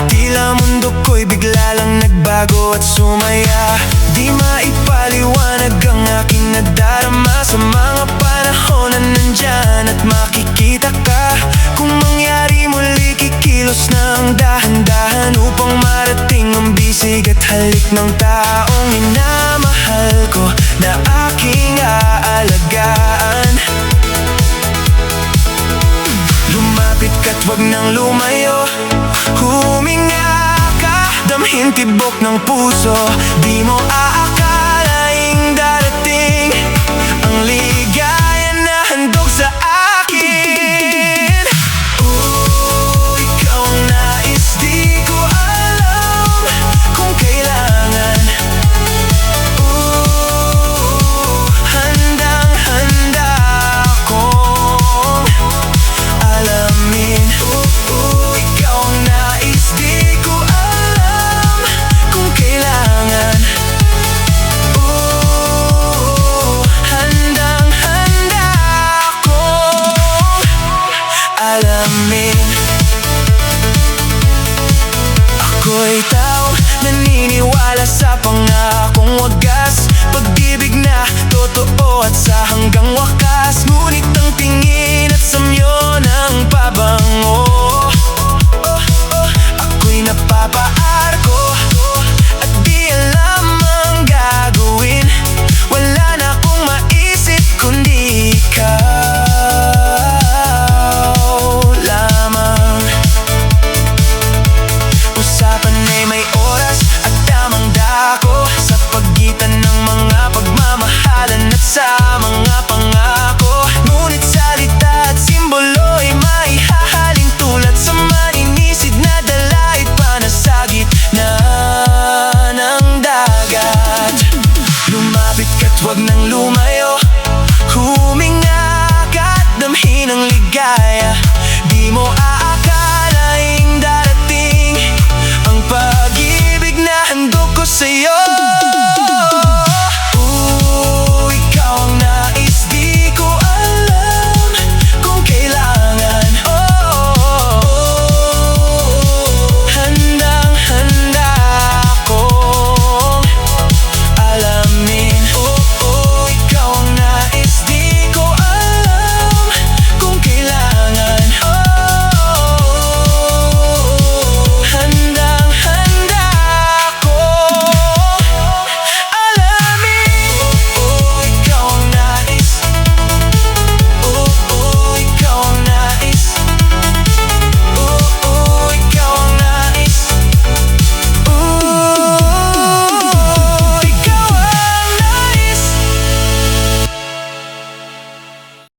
Tila mundo ko'y bigla lang nagbago at sumaya. Di maipaliwanag ang aking nadarama sa mga panahon na nandyan at makikita ka. Kung mangyari muli, kikilos na ang dahan-dahan upang marating ang bisig at halik ng taong minamahal ko na aking aalagaan. Lumapit ka't wag nang lumayo, huminga ka, damhin tibok ng puso. Di mo aakalaing darating ang ligaya na handog sa akin. Ikaw ang nais, di ko alam kung kailangan. Handang-handa akong alamin. Ikaw ang nais, di ko alam kung kailangan. Handang-handa akong alamin. Ako'y taong naniniwala sa